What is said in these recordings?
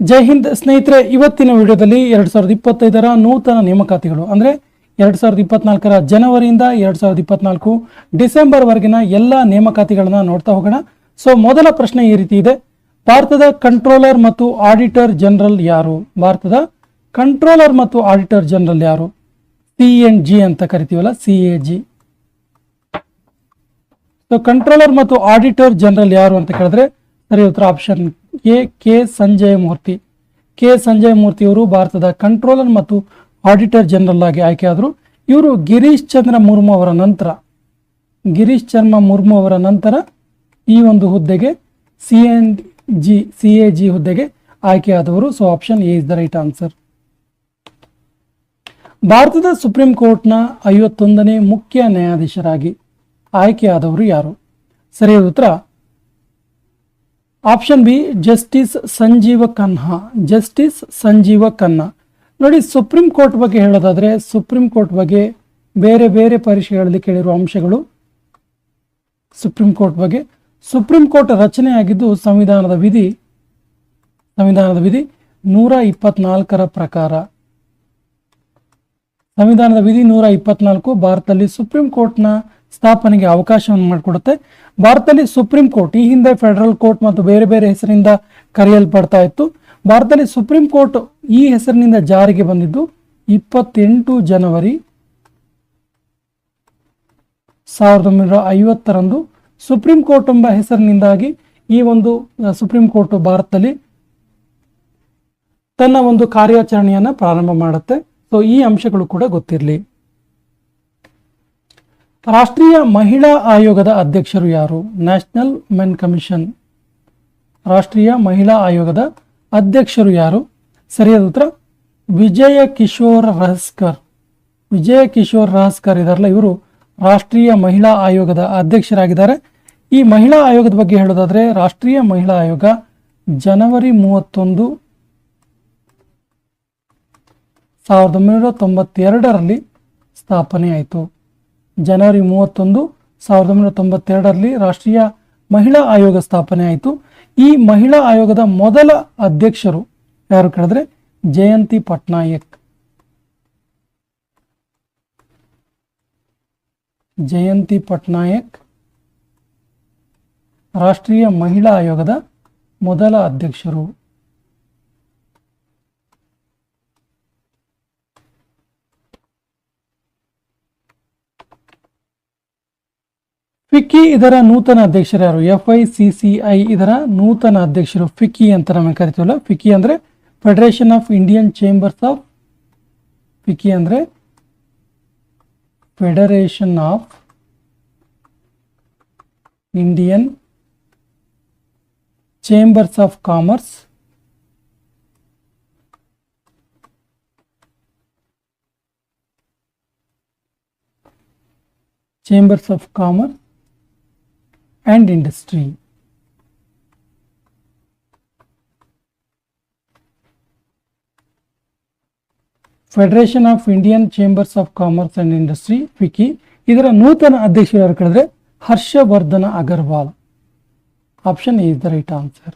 ಜೈ ಹಿಂದ್ ಸ್ನೇಹಿತರೆ, ಇವತ್ತಿನ ವಿಡಿಯೋದಲ್ಲಿ 2025ರ ನೂತನ ನೇಮಕಾತಿಗಳು ಅಂದರೆ 2024ರ ಜನವರಿಯಿಂದ 2024 ಡಿಸೆಂಬರ್ ವರೆಗಿನ ಎಲ್ಲ ನೇಮಕಾತಿಗಳನ್ನ ನೋಡ್ತಾ ಹೋಗೋಣ. ಸೊ ಮೊದಲ ಪ್ರಶ್ನೆ ಈ ರೀತಿ ಇದೆ. ಭಾರತದ ಕಂಟ್ರೋಲರ್ ಮತ್ತು ಆಡಿಟರ್ ಜನರಲ್ ಯಾರು? ಭಾರತದ ಕಂಟ್ರೋಲರ್ ಮತ್ತು ಆಡಿಟರ್ ಜನರಲ್ ಯಾರು? CNG ಅಂತ ಕರಿತೀವಲ್ಲ, CAG. ಸೊ ಕಂಟ್ರೋಲರ್ ಮತ್ತು ಆಡಿಟರ್ ಜನರಲ್ ಯಾರು ಅಂತ ಕೇಳಿದ್ರೆ ಸರಿ ಉತ್ತರ option A, K Sanjay Murthy. K Sanjay Murthy ಅವರು ಭಾರತದ ಕಂಟ್ರೋಲರ್ ಮತ್ತು ಆಡಿಟರ್ ಜನರಲ್ ಆಗಿ ಆಯ್ಕೆಯಾದರು. ಇವರು ಗಿರೀಶ್ ಚಂದ್ರ ಮುರ್ಮು ಅವರ ನಂತರ ಈ ಒಂದು ಹುದ್ದೆಗೆ CAG ಹುದ್ದೆಗೆ ಆಯ್ಕೆಯಾದವರು. So option A is the right answer. ಭಾರತದ ಸುಪ್ರೀಂ ಕೋರ್ಟ್ನ 51ನೇ ಮುಖ್ಯ ನ್ಯಾಯಾಧೀಶರಾಗಿ ಆಯ್ಕೆಯಾದವರು ಯಾರು? ಸರಿಯಾದ ಉತ್ತರ option B, justice Sanjiv Khanna. ನೋಡಿ, ಸುಪ್ರೀಂ ಕೋರ್ಟ್ ಬಗ್ಗೆ ಹೇಳೋದಾದ್ರೆ ಸುಪ್ರೀಂ ಕೋರ್ಟ್ ಬಗ್ಗೆ ಬೇರೆ ಬೇರೆ ಪರೀಕ್ಷೆಗಳಲ್ಲಿ ಕೇಳಿರುವ ಅಂಶಗಳು. ಸುಪ್ರೀಂ ಕೋರ್ಟ್ ಬಗ್ಗೆ ಸುಪ್ರೀಂ ಕೋರ್ಟ್ ರಚನೆಯಾಗಿದ್ದು ಸಂವಿಧಾನದ ವಿಧಿ 124ರ ಪ್ರಕಾರ. ಸಂವಿಧಾನದ ವಿಧಿ 124 ಭಾರತದಲ್ಲಿ ಸುಪ್ರೀಂ ಕೋರ್ಟ್ನ ಸ್ಥಾಪನೆಗೆ ಅವಕಾಶವನ್ನು ಮಾಡಿಕೊಡುತ್ತೆ. ಭಾರತದಲ್ಲಿ ಸುಪ್ರೀಂ ಕೋರ್ಟ್ ಈ ಹಿಂದೆ ಫೆಡರಲ್ ಕೋರ್ಟ್ ಮತ್ತು ಬೇರೆ ಬೇರೆ ಹೆಸರಿಂದ ಕರೆಯಲ್ಪಡ್ತಾ ಇತ್ತು. ಭಾರತದಲ್ಲಿ ಸುಪ್ರೀಂ ಕೋರ್ಟ್ ಈ ಹೆಸರಿನಿಂದ ಜಾರಿಗೆ ಬಂದಿದ್ದು 28 ಜನವರಿ 1950ರಂದು. ಸುಪ್ರೀಂ ಕೋರ್ಟ್ ಎಂಬ ಹೆಸರಿನಿಂದಾಗಿ ಈ ಒಂದು ಸುಪ್ರೀಂ ಕೋರ್ಟ್ ಭಾರತದಲ್ಲಿ ತನ್ನ ಒಂದು ಕಾರ್ಯಾಚರಣೆಯನ್ನ ಪ್ರಾರಂಭ ಮಾಡುತ್ತೆ. ಸೊ ಈ ಅಂಶಗಳು ಕೂಡ ಗೊತ್ತಿರಲಿ. ರಾಷ್ಟ್ರೀಯ ಮಹಿಳಾ ಆಯೋಗದ ಅಧ್ಯಕ್ಷರು ಯಾರು? National men commission. ರಾಷ್ಟ್ರೀಯ ಮಹಿಳಾ ಆಯೋಗದ ಅಧ್ಯಕ್ಷರು ಯಾರು? ಸರಿಯಾದ ಉತ್ತರ ವಿಜಯ ಕಿಶೋರ್ ರಹಸ್ಕರ್ ಇದಾರಲ್ಲ, ಇವರು ರಾಷ್ಟ್ರೀಯ ಮಹಿಳಾ ಆಯೋಗದ ಅಧ್ಯಕ್ಷರಾಗಿದ್ದಾರೆ. ಈ ಮಹಿಳಾ ಆಯೋಗದ ಬಗ್ಗೆ ಹೇಳೋದಾದ್ರೆ ರಾಷ್ಟ್ರೀಯ ಮಹಿಳಾ ಆಯೋಗ ಜನವರಿ 31, 1992ರಲ್ಲಿ ಸ್ಥಾಪನೆ ಆಯಿತು. ಜನವರಿ 31, 1992ರಲ್ಲಿ ರಾಷ್ಟ್ರೀಯ ಮಹಿಳಾ ಆಯೋಗ ಸ್ಥಾಪನೆ ಆಯಿತು. ಈ ಮಹಿಳಾ ಆಯೋಗದ ಮೊದಲ ಅಧ್ಯಕ್ಷರು ಯಾರು ಕೇಳಿದ್ರೆ ಜಯಂತಿ ಪಟ್ನಾಯಕ್ ರಾಷ್ಟ್ರೀಯ ಮಹಿಳಾ ಆಯೋಗದ ಮೊದಲ ಅಧ್ಯಕ್ಷರು. ಫಿಕ್ಕಿ ಇದರ ನೂತನ ಅಧ್ಯಕ್ಷರು ಯಾರು? FICCI ಇದರ ನೂತನ ಅಧ್ಯಕ್ಷರು ಫಿಕ್ಕಿ ಅಂತ ನಮಗೆ ಕರಿತೀವಲ್ಲ. ಫಿಕ್ಕಿ ಅಂದ್ರೆ federation of Indian chambers of federation of Indian chambers of commerce and industry. Federation of Indian chambers of commerce and industry FICCI ಇದರ ನೂತನ ಅಧ್ಯಕ್ಷರು ಯಾರು ಕೇಳಿದ್ರೆ Harshvardhan Agarwal. Option A is the right answer,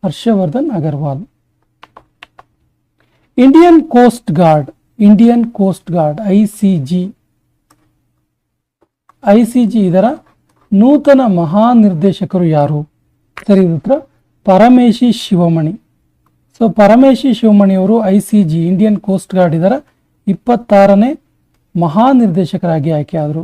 Harshvardhan Agarwal. Indian coast guard ICG ಇದರ ನೂತನ ಮಹಾನಿರ್ದೇಶಕರು ಯಾರು? ಸರಿ ಉತ್ತರ ಪರಮೇಶಿ ಶಿವಮಣಿ. ಸೊ ಪರಮೇಶಿ ಶಿವಮಣಿ ಅವರು ICG ಇಂಡಿಯನ್ ಕೋಸ್ಟ್ ಗಾರ್ಡ್ ಇದರ 26ನೇ ಮಹಾನಿರ್ದೇಶಕರಾಗಿ ಆಯ್ಕೆಯಾದರು.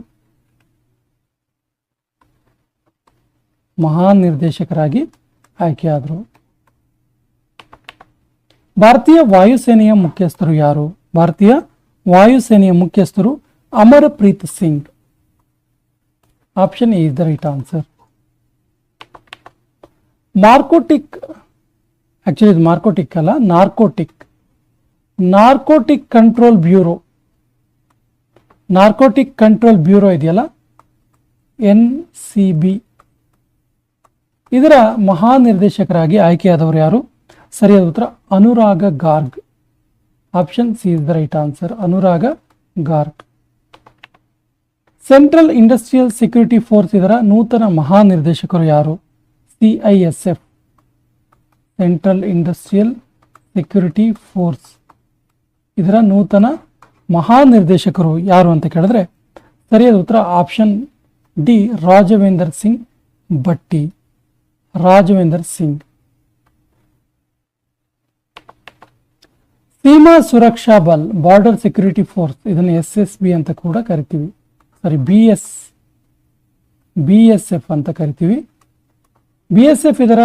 ಭಾರತೀಯ ವಾಯುಸೇನೆಯ ಮುಖ್ಯಸ್ಥರು ಯಾರು? ಭಾರತೀಯ ವಾಯುಸೇನೆಯ ಮುಖ್ಯಸ್ಥರು Amarpreet Singh. Option A is the right answer. Narcotic Control Bureau ಇದೆಯಲ್ಲ, NCB ಇದರ ಮಹಾನಿರ್ದೇಶಕರಾಗಿ ಆಯ್ಕೆಯಾದವರು ಯಾರು? ಸರಿಯಾದ ಉತ್ತರ Anurag Garg. Option C is the right answer, Anurag Garg. Central Industrial Security Force ಇದರ ನೂತನ ಮಹಾನಿರ್ದೇಶಕರು ಯಾರು? CISF, Central Industrial Security Force ಇದರ ನೂತನ ಮಹಾನಿರ್ದೇಶಕರು ಯಾರು ಅಂತ ಕೇಳಿದ್ರೆ ಸರಿಯಾದ ಉತ್ತರ option D Raghavendra Singh Bhatti. Raghavendra Singh. Seema Suraksha Bal Border Security Force ಇದನ್ನು SSB ಅಂತ ಕೂಡ ಕರಿತೀವಿ. ಸಾರಿ BSF ಅಂತ ಕರಿತೀವಿ. BSF ಇದರ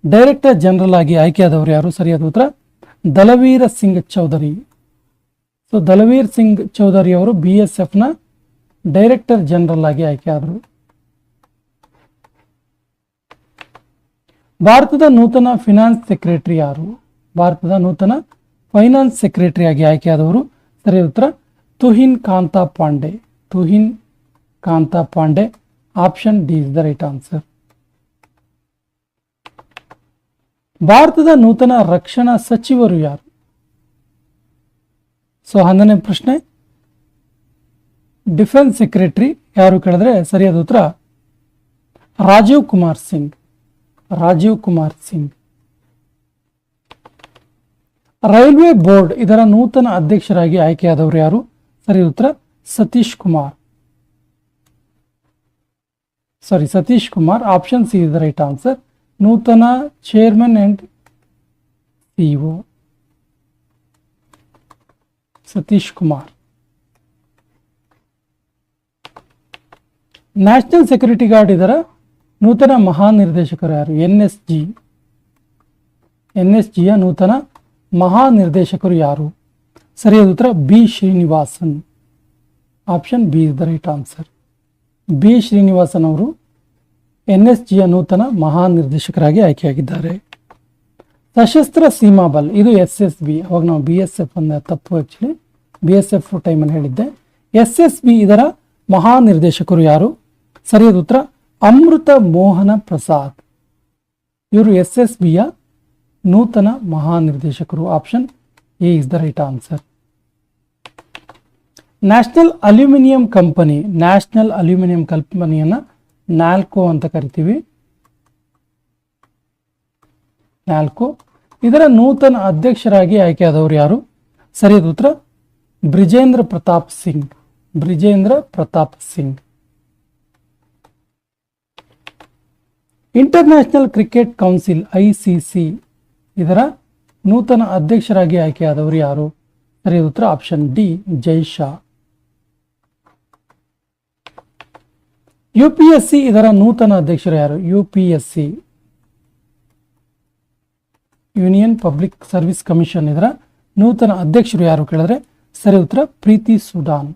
ಡೈರೆಕ್ಟರ್ ಜನರಲ್ ಆಗಿ ಆಯ್ಕೆಯಾದವರು ಯಾರು? ಸರಿಯಾದ ಉತ್ತರ ದಲವೀರ ಸಿಂಗ್ ಚೌಧರಿ. ಸೊ ದಲವೀರ್ ಸಿಂಗ್ ಚೌಧರಿ ಅವರು BSF ನ ಡೈರೆಕ್ಟರ್ ಜನರಲ್ ಆಗಿ ಆಯ್ಕೆಯಾದರು. ಭಾರತದ ನೂತನ ಫಿನಾನ್ಸ್ ಸೆಕ್ರೆಟರಿ ಯಾರು? ಭಾರತದ ನೂತನ ಫೈನಾನ್ಸ್ ಸೆಕ್ರೆಟರಿ ಆಗಿ ಆಯ್ಕೆಯಾದವರು ಸರಿಯಾದ ಉತ್ತರ Tuhin Kanta Pandey. Tuhin Kanta Pandey. Option D is the right answer. ಭಾರತದ ನೂತನ ರಕ್ಷಣಾ ಸಚಿವರು ಯಾರು? ಸೊ 11ನೇ ಪ್ರಶ್ನೆ, ಡಿಫೆನ್ಸ್ ಸೆಕ್ರೆಟರಿ ಯಾರು ಕೇಳಿದ್ರೆ ಸರಿಯಾದ ಉತ್ತರ ರಾಜೀವ್ ಕುಮಾರ್ ಸಿಂಗ್. ರಾಜೀವ್ ಕುಮಾರ್ ಸಿಂಗ್. ರೈಲ್ವೆ ಬೋರ್ಡ್ ಇದರ ನೂತನ ಅಧ್ಯಕ್ಷರಾಗಿ ಆಯ್ಕೆಯಾದವರು ಯಾರು? ಸರಿಯಾದ ಉತ್ತರ Satish Kumar. Satish Kumar. Option C is the right answer. ನೂತನ chairman and CEO Satish Kumar. National Security Guard ಇದರ ನೂತನ ಮಹಾನಿರ್ದೇಶಕರು ಯಾರು? NSGಯ ನೂತನ ಮಹಾನಿರ್ದೇಶಕರು ಯಾರು? ಸರಿಯಾದ ಉತ್ತರ B Srinivasan. Option B is the right answer. B Srinivasan ಅವರು NSGಯ ನೂತನ ಮಹಾನಿರ್ದೇಶಕರಾಗಿ ಆಯ್ಕೆಯಾಗಿದ್ದಾರೆ. ಸಶಸ್ತ್ರ ಸೀಮಾ ಬಲ್ ಇದು SSB. ಅವಾಗ ನಾವು BSF ಅನ್ನ ತಪ್ಪು, ಆಕ್ಚುಲಿ BSF ಟೈಮಲ್ಲಿ ಹೇಳಿದ್ದೆ. SSB ಇದರ ಮಹಾನಿರ್ದೇಶಕರು ಯಾರು? ಸರಿಯಾದ ಉತ್ತರ ಅಮೃತ ಮೋಹನ ಪ್ರಸಾದ್. ಇವರು SSBಯ ನೂತನ ಮಹಾನಿರ್ದೇಶಕರು. Option A is the right answer. National aluminium company. National aluminium ಕಂಪನಿಯನ್ನ NALCO ಅಂತ ಕರಿತೀವಿ. NALCO ಇದರ ನೂತನ ಅಧ್ಯಕ್ಷರಾಗಿ ಆಯ್ಕೆಯಾದವರು ಯಾರು? ಸರಿಯಾದ ಉತ್ತರ Brijendra Pratap Singh. Brijendra Pratap Singh. International Cricket Council ICC ಇದರ ನೂತನ ಅಧ್ಯಕ್ಷರಾಗಿ ಆಯ್ಕೆಯಾದವರು ಯಾರು? ಸರಿಯಾದ ಉತ್ತರ option D Jay Shah. UPSC ಇದರ ನೂತನ ಅಧ್ಯಕ್ಷರು ಯಾರು? UPSC Union Public Service Commission ಇದರ ನೂತನ ಅಧ್ಯಕ್ಷರು ಯಾರು ಕೇಳಿದ್ರೆ ಸರಿ ಉತ್ತರ ಪ್ರೀತಿ ಸೂಡಾನ್.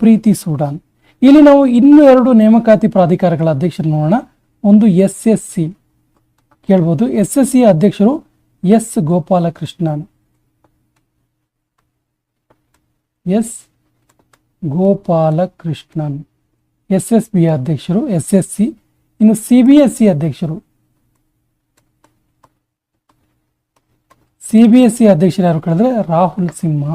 ಪ್ರೀತಿ ಸೂಡಾನ್. ಇಲ್ಲಿ ನಾವು ಇನ್ನೂ 2 ನೇಮಕಾತಿ ಪ್ರಾಧಿಕಾರಗಳ ಅಧ್ಯಕ್ಷರು ನೋಡೋಣ. ಒಂದು SSC ಕೇಳ್ಬೋದು. SSC ಅಧ್ಯಕ್ಷರು S Gopalakrishnan. S Gopalakrishnan SSB ಅಧ್ಯಕ್ಷರು SSC. ಇನ್ನು CBSE ಅಧ್ಯಕ್ಷರು CBSE ಅಧ್ಯಕ್ಷರು ಯಾರು ಕೇಳಿದ್ರೆ ರಾಹುಲ್ ಸಿಂಹ.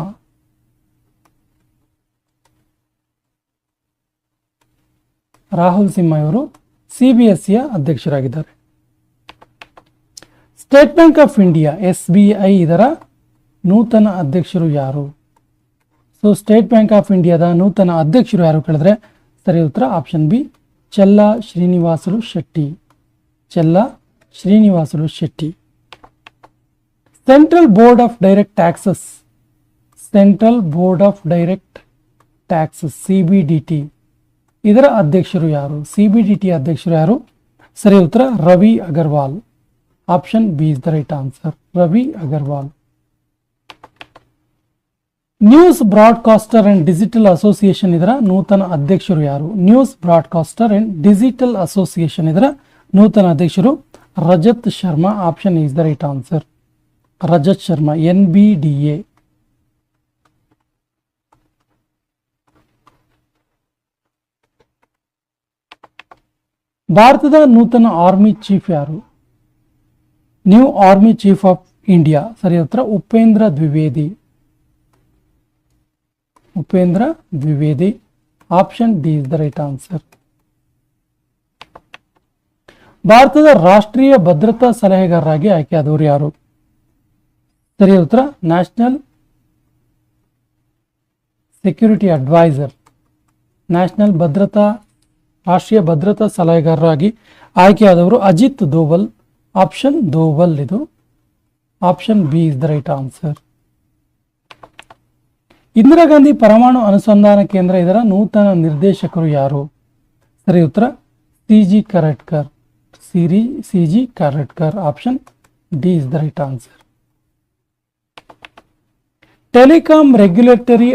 ರಾಹುಲ್ ಸಿಂಹ ಇವರು CBSEಯ ಅಧ್ಯಕ್ಷರಾಗಿದ್ದಾರೆ. State Bank of India SBI ಇದರ ನೂತನ ಅಧ್ಯಕ್ಷರು ಯಾರು? ಸೊ ಸ್ಟೇಟ್ ಬ್ಯಾಂಕ್ ಆಫ್ ಇಂಡಿಯಾದ ನೂತನ ಅಧ್ಯಕ್ಷರು ಯಾರು ಕೇಳಿದ್ರೆ ಸರಿ ಉತ್ತರ option B Challa Srinivasulu Setty. Challa Srinivasulu Setty. Central board of Direct Taxes. Central board of Direct Taxes CBDT ಇದರ ಅಧ್ಯಕ್ಷರು ಯಾರು? CBDT ಅಧ್ಯಕ್ಷರು ಯಾರು? ಸರಿ ಉತ್ತರ Ravi Agarwal. Option B is the right answer. Ravi Agarwal. News Broadcaster and Digital Association ಇದರ ನೂತನ ಅಧ್ಯಕ್ಷರು ಯಾರು? News Broadcaster and Digital Association ಇದರ ನೂತನ ಅಧ್ಯಕ್ಷರು Rajat Sharma. Option is the right answer. Rajat Sharma. NBDA. ಭಾರತದ ನೂತನ ಆರ್ಮಿ ಚೀಫ್ ಯಾರು? New army chief of India. ಸರಿ ಉತ್ತರ Upendra Dwivedi. Upendra Dwivedi. Option D is the right answer. ಭಾರತದ ರಾಷ್ಟ್ರೀಯ ಭದ್ರತಾ ಸಲಹೆಗಾರರಾಗಿ ಆಯ್ಕೆಯಾದವರು ಯಾರು? ಸರಿಯಾದ ಉತ್ತರ ನ್ಯಾಷನಲ್ ಸೆಕ್ಯೂರಿಟಿ ಅಡ್ವೈಸರ್, ನ್ಯಾಷನಲ್ ರಾಷ್ಟ್ರೀಯ ಭದ್ರತಾ ಸಲಹೆಗಾರರಾಗಿ ಆಯ್ಕೆಯಾದವರು ಅಜಿತ್ ದೋವಲ್. ಆಪ್ಷನ್ ದೋವಲ್, ಇದು option B is the right answer. Indira Gandhi ಪರಮಾಣು ಅನುಸಂಧಾನ ಕೇಂದ್ರ, ಇದರ ನೂತನ ನಿರ್ದೇಶಕರು ಯಾರು? ಸರಿ ಉತ್ತರ C G. Karatkar. C G. Karatkar. Option D is the right answer. Telecom Regulatory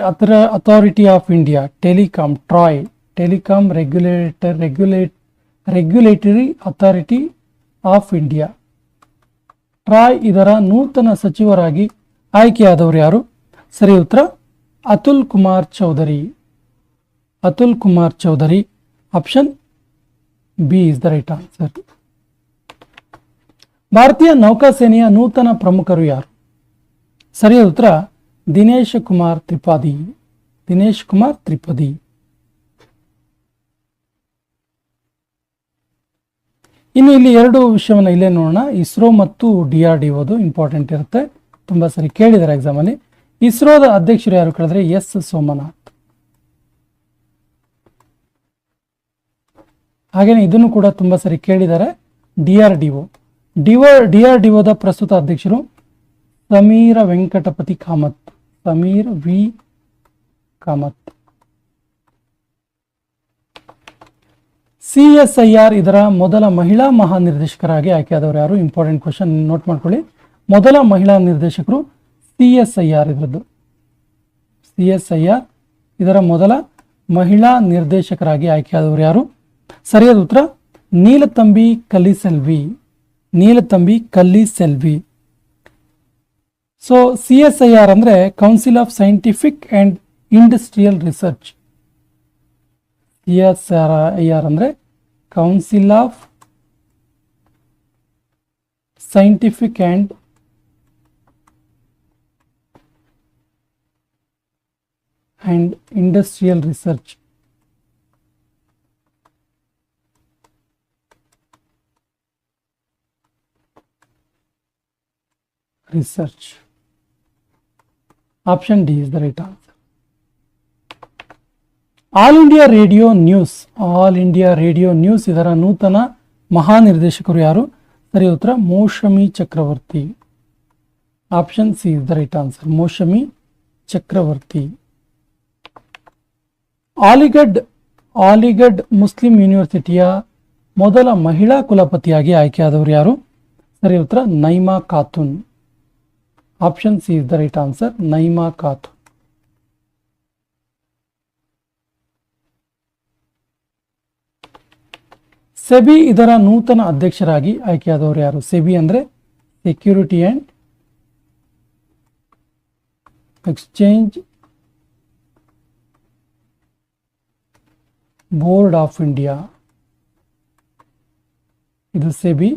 Authority of India, telecom TRAI, Telecom Regulatory Authority of India, TRAI, ಇದರ ನೂತನ ಸಚಿವರಾಗಿ ಆಯ್ಕೆಯಾದವರು ಯಾರು? ಸರಿ ಉತ್ತರ Atul Kumar Chaudhary. Atul Kumar Chaudhary. Option B is the right answer. ಭಾರತೀಯ ನೌಕಾಸೇನೆಯ ನೂತನ ಪ್ರಮುಖರು ಯಾರು? ಸರಿಯಾದ ಉತ್ತರ ದಿನೇಶ್ ಕುಮಾರ್ ತ್ರಿಪಾಠಿ. ದಿನೇಶ್ ಕುಮಾರ್ ತ್ರಿಪಾಠಿ. ಇನ್ನು ಇಲ್ಲಿ ಎರಡು ವಿಷಯವನ್ನು ಇಲ್ಲೇ ನೋಡೋಣ. ಇಸ್ರೋ ಮತ್ತು DRDO ಇಂಪಾರ್ಟೆಂಟ್ ಇರುತ್ತೆ, ತುಂಬಾ ಸರಿ ಕೇಳಿದ್ದಾರೆ ಎಕ್ಸಾಮ್ ಅಲ್ಲಿ. ಇಸ್ರೋದ ಅಧ್ಯಕ್ಷರು ಯಾರು ಕೇಳಿದ್ರೆ ಎಸ್ ಸೋಮನಾಥ್. ಹಾಗೇನೆ ಇದನ್ನು ಕೂಡ ತುಂಬಾ ಸರಿ ಕೇಳಿದ್ದಾರೆ. DRDOದ ಪ್ರಸ್ತುತ ಅಧ್ಯಕ್ಷರು ಸಮೀರ ವೆಂಕಟಪತಿ ಕಾಮತ್. ಸಮೀರ್ ವಿ ಕಾಮತ್. CSIR ಇದರ ಮೊದಲ ಮಹಿಳಾ ಮಹಾನಿರ್ದೇಶಕರಾಗಿ ಆಯ್ಕೆಯಾದವರು ಯಾರು? ಇಂಪಾರ್ಟೆಂಟ್ ಕ್ವಶನ್, ನೋಟ್ ಮಾಡ್ಕೊಳ್ಳಿ. ಮೊದಲ ಮಹಿಳಾ ನಿರ್ದೇಶಕರು CSIR. ಇದರದ್ದು CSIR ಇದರ ಮೊದಲ ಮಹಿಳಾ ನಿರ್ದೇಶಕರಾಗಿ ಆಯ್ಕೆಯಾದವರು ಯಾರು? ಸರಿಯಾದ ಉತ್ತರ ನೀಲತಂಬಿ ಕಲ್ಲಿಸೆಲ್ವಿ. ನೀಲತಂಬಿ ಕಲ್ಲಿಸೆಲ್ವಿ. ಸೊ CSIR ಅಂದ್ರೆ Council of Scientific and Industrial Research. CSIR ಅಂದ್ರೆ Council of Scientific and Industrial Research. Option D is the right answer. All India Radio News. All India Radio News ಇದರ ನೂತನ ಮಹಾನಿರ್ದೇಶಕರು ಯಾರು? ಸರಿ ಉತ್ತರ Moushumi Chakravarty. Option C is the right answer. Moushumi Chakravarty. Aligarh Muslim ಯೂನಿವರ್ಸಿಟಿಯ ಮೊದಲ ಮಹಿಳಾ ಕುಲಪತಿಯಾಗಿ ಆಯ್ಕೆಯಾದವರು ಯಾರು? ಸರಿ ಉತ್ತರ Naima Khatoon. Option C is the right answer. Naima Khatoon. SEBI ಇದರ ನೂತನ ಅಧ್ಯಕ್ಷರಾಗಿ ಆಯ್ಕೆಯಾದವರು ಯಾರು? ಸೆಬಿ ಅಂದ್ರೆ Security and Exchange Board of India. ಇದು SEBI.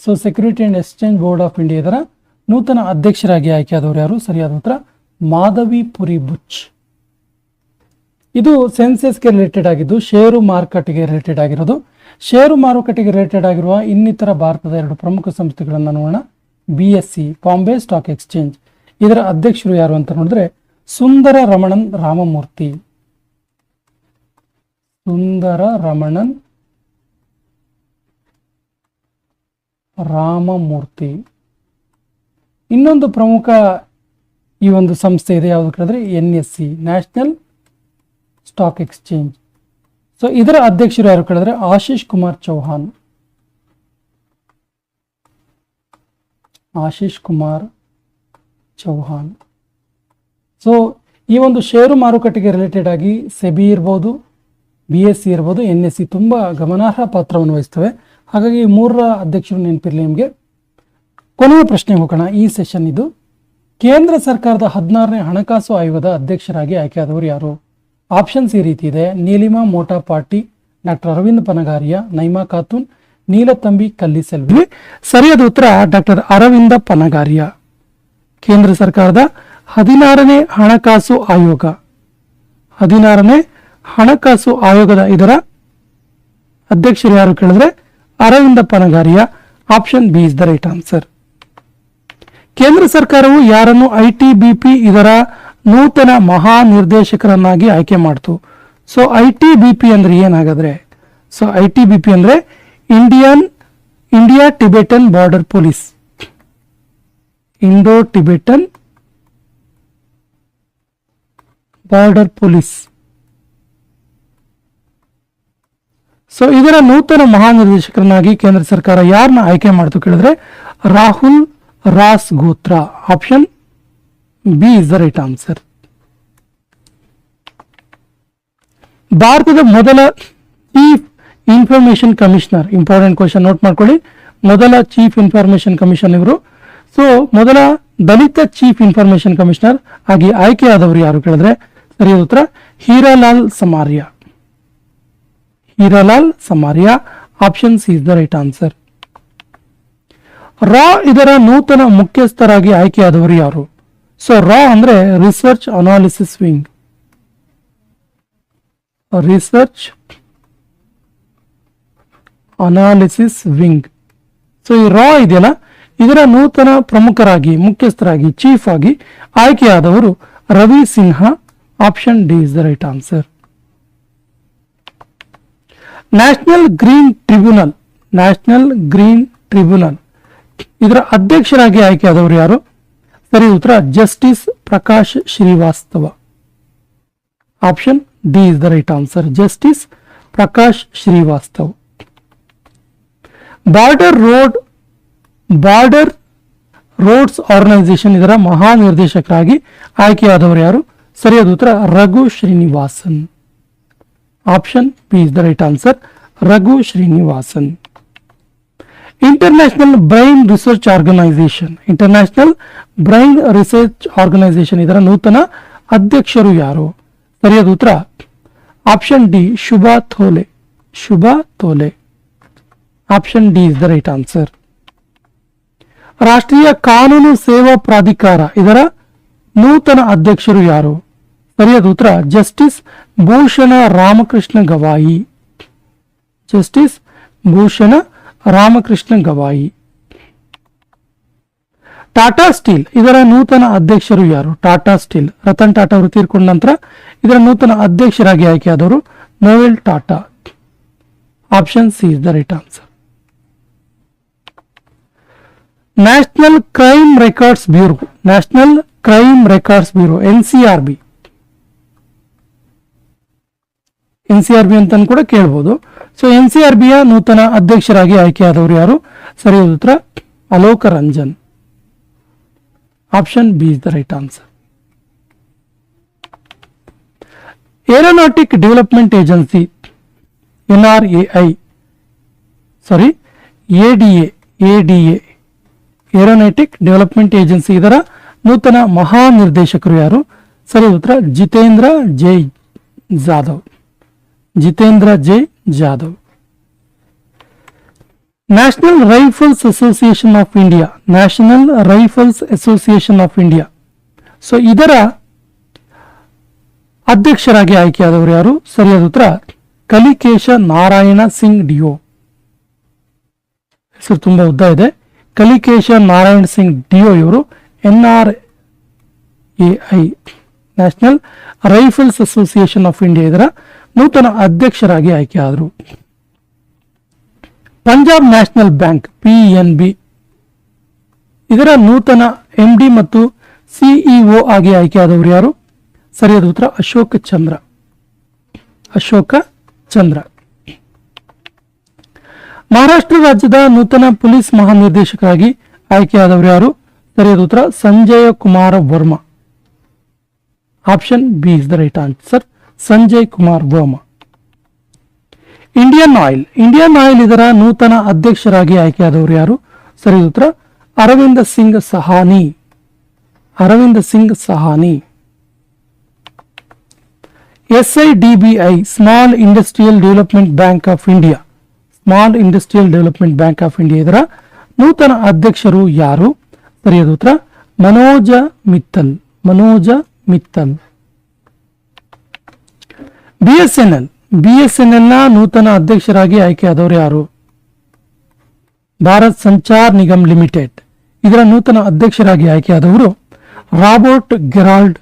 So Security and Exchange Board of India ಇದರ ನೂತನ ಅಧ್ಯಕ್ಷರಾಗಿ ಆಯ್ಕೆಯಾದವರು ಯಾರು? ಸರಿಯಾದ ಉತ್ತರ ಮಾಧವಿ ಪುರಿ ಬುಚ್. ಇದು ಸೆನ್ಸೆಸ್ಗೆ ರಿಲೇಟೆಡ್ ಆಗಿದ್ದು ಷೇರು ಮಾರುಕಟ್ಟೆಗೆ ರಿಲೇಟೆಡ್ ಆಗಿರೋದು. ಷೇರು ಮಾರುಕಟ್ಟೆಗೆ ರಿಲೇಟೆಡ್ ಆಗಿರುವ ಇನ್ನಿತರ ಭಾರತದ ಎರಡು ಪ್ರಮುಖ ಸಂಸ್ಥೆಗಳನ್ನು ನೋಡೋಣ. BSE ಬಾಂಬೆ ಸ್ಟಾಕ್ ಎಕ್ಸ್ಚೇಂಜ್, ಇದರ ಅಧ್ಯಕ್ಷರು ಯಾರು ಅಂತ ನೋಡಿದ್ರೆ ಸುಂದರ ರಮಣನ್ ರಾಮಮೂರ್ತಿ. ಸುಂದರ ರಮಣನ್ ರಾಮಮೂರ್ತಿ. ಇನ್ನೊಂದು ಪ್ರಮುಖ ಈ ಒಂದು ಸಂಸ್ಥೆ ಇದೆ, ಯಾವುದು ಕೇಳಿದ್ರೆ NSE national stock exchange. So ಇದರ ಅಧ್ಯಕ್ಷರು ಯಾರು ಕೇಳಿದ್ರೆ ಆಶೀಶ್ ಕುಮಾರ್ ಚೌಹಾನ್. ಆಶೀಶ್ ಕುಮಾರ್ ಚೌಹಾನ್. ಸೊ ಈ ಒಂದು ಷೇರು ಮಾರುಕಟ್ಟೆಗೆ ರಿಲೇಟೆಡ್ ಆಗಿ ಸೆಬಿ ಇರ್ಬೋದು, BSE ಇರ್ಬೋದು, NSE ತುಂಬಾ ಗಮನಾರ್ಹ ಪಾತ್ರವನ್ನು ವಹಿಸ್ತವೆ. ಹಾಗಾಗಿ ಈ ಮೂರರ ಅಧ್ಯಕ್ಷರು ನೆನಪಿರಲಿ ನಿಮಗೆ. ಕೊನೆಯ ಪ್ರಶ್ನೆ ಹೋಗೋಣ ಈ ಸೆಷನ್ ಇದು. ಕೇಂದ್ರ ಸರ್ಕಾರದ 16ನೇ ಹಣಕಾಸು ಆಯೋಗದ ಅಧ್ಯಕ್ಷರಾಗಿ ಆಯ್ಕೆಯಾದವರು ಯಾರು? ಆಪ್ಷನ್ಸ್ ಈ ರೀತಿ ಇದೆ. ನೀಲಿಮಾ ಮೋಟಾ ಪಾಟಿ, ಡಾಕ್ಟರ್ ಅರವಿಂದ್ ಪನಗಾರಿಯಾ, ನೈಮಾ ಖಾತೂನ್, ನೀಲತಂಬಿ ಕಲ್ಲಿಸೆಲ್ವಿ. ಸರಿಯಾದ ಉತ್ತರ ಡಾಕ್ಟರ್ ಅರವಿಂದ ಪನಗಾರಿಯಾ. ಕೇಂದ್ರ ಸರ್ಕಾರದ 16ನೇ ಹಣಕಾಸು ಆಯೋಗ, 16ನೇ ಹಣಕಾಸು ಆಯೋಗದ ಇದರ ಅಧ್ಯಕ್ಷರು ಯಾರು ಕೇಳಿದ್ರೆ Arvind Panagariya. Option B is the right answer. ಕೇಂದ್ರ ಸರ್ಕಾರವು ಯಾರನ್ನು ITBP ಇದರ ನೂತನ ಮಹಾನಿರ್ದೇಶಕರನ್ನಾಗಿ ಆಯ್ಕೆ ಮಾಡಿತು? ಸೊ ITBP ಅಂದ್ರೆ ಏನಾಗಾದ್ರೆ, ಸೊ ITBP ಅಂದ್ರೆ India Tibetan Border Police, Indo Tibetan Border Police. So ಇದರ ನೂತನ ಮಹಾನಿರ್ದೇಶಕರನ್ನಾಗಿ ಕೇಂದ್ರ ಸರ್ಕಾರ ಯಾರನ್ನ ಆಯ್ಕೆ ಮಾಡಿತು ಕೇಳಿದ್ರೆ ರಾಹುಲ್ ರಾಸ್ ಗೋತ್ರ. Option B is the right answer. ಭಾರತದ ಮೊದಲ chief information commissioner, important question note ಮಾಡ್ಕೊಳ್ಳಿ, ಮೊದಲ ಚೀಫ್ ಇನ್ಫಾರ್ಮೇಶನ್ ಕಮಿಷನ್ ಇವರು. ಸೊ ಮೊದಲ ದಲಿತ ಚೀಫ್ ಇನ್ಫಾರ್ಮೇಶನ್ ಕಮಿಷನರ್ ಆಗಿ ಆಯ್ಕೆಯಾದವರು ಯಾರು ಕೇಳಿದ್ರೆ ಸರಿಯಾದ ಉತ್ತರ Hiralal Samariya. Hiralal Samariya. Option C is the right answer. ರಾ ಇದರ ನೂತನ ಮುಖ್ಯಸ್ಥರಾಗಿ ಆಯ್ಕೆಯಾದವರು ಯಾರು? ಸೊ ರಾ ಅಂದ್ರೆ research analysis wing, research analysis wing. So ಈ ರಾ ಇದೆಯಲ್ಲ, ಇದರ ನೂತನ ಪ್ರಮುಖರಾಗಿ ಮುಖ್ಯಸ್ಥರಾಗಿ ಚೀಫ್ ಆಗಿ ಆಯ್ಕೆಯಾದವರು Ravi Sinha. Option D is the right answer. National green tribunal, national green tribunal ಇದರ ಅಧ್ಯಕ್ಷರಾಗಿ ಆಯ್ಕೆಯಾದವರು ಯಾರು? ಸರಿ ಉತ್ತರ justice Prakash Srivastava. Option D is the right answer. Justice Prakash Srivastav. Border roads organisation ಇದರ ಮಹಾನಿರ್ದೇಶಕರಾಗಿ ಆಯ್ಕೆಯಾದವರು ಯಾರು? ಸರಿಯಾದ ಉತ್ತರ Raghu Srinivasan. Option B is the right answer. Raghu Srinivasan. International brain research organisation, international brain research organisation ಇದರ ನೂತನ ಅಧ್ಯಕ್ಷರು ಯಾರು? ಸರಿಯಾದ ಉತ್ತರ option D Shubha Thole. Shubha Thole. Option D is the right answer. ರಾಷ್ಟ್ರೀಯ ಕಾನೂನು ಸೇವಾ ಪ್ರಾಧಿಕಾರ ಇದರ ನೂತನ ಅಧ್ಯಕ್ಷರು ಯಾರು? ಸರಿಯಾದ ಉತ್ತರ ಜಸ್ಟಿಸ್ ಭೂಷಣ ರಾಮಕೃಷ್ಣ ಗವಾಯಿ. ಜಸ್ಟಿಸ್ ಭೂಷಣ ರಾಮಕೃಷ್ಣ ಗವಾಯಿ. ಟಾಟಾ ಸ್ಟೀಲ್ ಇದರ ನೂತನ ಅಧ್ಯಕ್ಷರು ಯಾರು? ಟಾಟಾ ಸ್ಟೀಲ್, ರತನ್ ಟಾಟಾ ಅವರು ತೀರ್ಕೊಂಡ ನಂತರ ಇದರ ನೂತನ ಅಧ್ಯಕ್ಷರಾಗಿ ಆಯ್ಕೆಯಾದವರು Noel Tata. Option C is the right answer. National crime records bureau, national crime records bureau NCRB, NCRB ಅಂತ ಕೂಡ ಕೇಳಬಹುದು. ಸೊ NCRBಯ ನೂತನ ಅಧ್ಯಕ್ಷರಾಗಿ ಆಯ್ಕೆಯಾದವರು ಯಾರು? ಸರಿಯಾದ ಉತ್ತರ Alok Ranjan. Option B is the right answer. Aeronautic development agency NRAI, sorry ADA, aeronautic development agency ಇದರ ನೂತನ ಮಹಾನಿರ್ದೇಶಕರು ಯಾರು? ಸರಿಯಾದ ಉತ್ತರ Jitendra J Jadhav. Jitendra J Jadhav. National rifles association of India, national rifles association of India. So ಇದರ ಅಧ್ಯಕ್ಷರಾಗಿ ಆಯ್ಕೆಯಾದವರು ಯಾರು? ಸರಿಯಾದ ಉತ್ತರ ಕಲಿಕೇಶ ನಾರಾಯಣ ಸಿಂಗ್ ಡಿಯೋ. ಹೆಸರು ತುಂಬಾ ಉದ್ದ ಇದೆ. ಕಲಿಕೇಶ ನಾರಾಯಣ್ ಸಿಂಗ್ ಡಿಯೋ ಇವರು NRAI, national rifles association of India ಇದರ ನೂತನ ಅಧ್ಯಕ್ಷರಾಗಿ ಆಯ್ಕೆಯಾದರು. ಪಂಜಾಬ್ ನ್ಯಾಷನಲ್ ಬ್ಯಾಂಕ್ PNB ಇದರ ನೂತನ MD ಮತ್ತು CEO ಆಗಿ ಆಯ್ಕೆಯಾದವರು ಯಾರು? ಸರಿಯಾದ ಉತ್ತರ ಅಶೋಕ್ ಚಂದ್ರ. ಅಶೋಕ ಚಂದ್ರ. ಮಹಾರಾಷ್ಟ್ರ ರಾಜ್ಯದ ನೂತನ ಪೊಲೀಸ್ ಮಹಾನಿರ್ದೇಶಕರಾಗಿ ಆಯ್ಕೆಯಾದವರು ಯಾರು? ಸರಿಯಾದ ಉತ್ತರ Sanjay Kumar Verma. Option B is the right answer. Sanjay Kumar Verma. Indian Oil ಇದರ ನೂತನ ಅಧ್ಯಕ್ಷರಾಗಿ ಆಯ್ಕೆಯಾದವರು ಯಾರು? ಸರಿಯಾದ ಉತ್ತರ Arvind Singh Sahani. Arvind Singh Sahani. SIDBI, Small Industrial Development Bank of India, Small Industrial Development Bank of India ಇದರ ನೂತನ ಅಧ್ಯಕ್ಷರು ಯಾರು? ಸರಿಯಾದ ಉತ್ತರ ಮನೋಜ ಮಿತ್ತಲ್. ಮನೋಜ ಮಿತ್ತಲ್. BSNL ನ ನೂತನ ಅಧ್ಯಕ್ಷರಾಗಿ ಆಯ್ಕೆಯಾದವರು ಯಾರು? ಭಾರತ್ ಸಂಚಾರ್ ನಿಗಮ್ ಲಿಮಿಟೆಡ್. ಇದರ ನೂತನ ಅಧ್ಯಕ್ಷರಾಗಿ ಆಯ್ಕೆಯಾದವರು Robert Gerald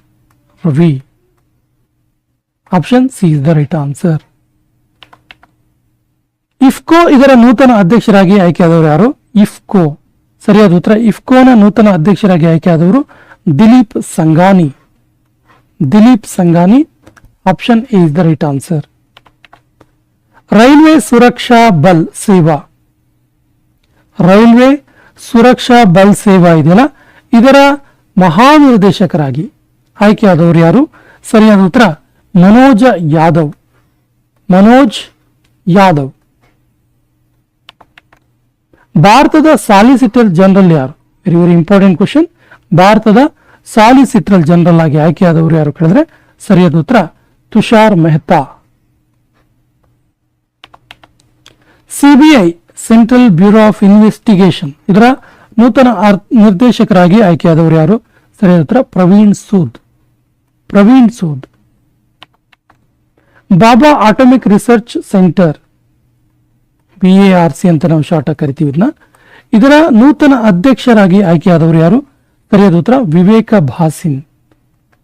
Ravi. Option C is the right answer. IFFCO ಇದರ ನೂತನ ಅಧ್ಯಕ್ಷರಾಗಿ ಆಯ್ಕೆಯಾದವರು ಯಾರು? ಇಫ್ಕೋ. ಸರಿಯಾದ ಉತ್ತರ. ಇಫ್ಕೋನ ನೂತನ ಅಧ್ಯಕ್ಷರಾಗಿ ಆಯ್ಕೆಯಾದವರು Dilip Sanghani. Dilip Sanghani. Option A is the right answer. Railway Suraksha Bal ಸೇವಾ. ರೈಲ್ವೆ ಸುರಕ್ಷಾ ಬಲ್ ಸೇವಾ ಇದೆಯಲ್ಲ, ಇದರ ಮಹಾನಿರ್ದೇಶಕರಾಗಿ ಆಯ್ಕೆಯಾದವರು ಯಾರು? ಸರಿಯಾದ ಉತ್ತರ ಮನೋಜ್ ಯಾದವ್. ಮನೋಜ್ ಯಾದವ್. ಭಾರತದ ಸಾಲಿಸಿಟರ್ ಜನರಲ್ ಯಾರು? Very very important question. ಭಾರತದ ಸಾಲಿಸಿಟರ್ ಜನರಲ್ ಆಗಿ ಆಯ್ಕೆಯಾದವರು ಯಾರು ಕೇಳಿದ್ರೆ ಸರಿಯಾದ ಉತ್ತರ Tushar Mehta. CBI central bureau of investigation ಇದರ ನೂತನ ನಿರ್ದೇಶಕರಾಗಿ ಆಯ್ಕೆಯಾದವರು ಯಾರು? ಸರಿಯಾದ ಉತ್ತರ ಪ್ರವೀಣ್ ಸೂದ್. ಪ್ರವೀಣ್ ಸೂದ್. ಬಾಬಾ ಆಟೋಮಿಕ್ ರಿಸರ್ಚ್ ಸೆಂಟರ್, BARC ಅಂತ ನಾವು ಶಾರ್ಟ್ ಆಗಿ ಕರಿತೀವಿ ಇದನ್ನ. ಇದರ ನೂತನ ಅಧ್ಯಕ್ಷರಾಗಿ ಆಯ್ಕೆಯಾದವರು ಯಾರು? ಸರಿಯಾದ ಉತ್ತರ Vivek Bhasin.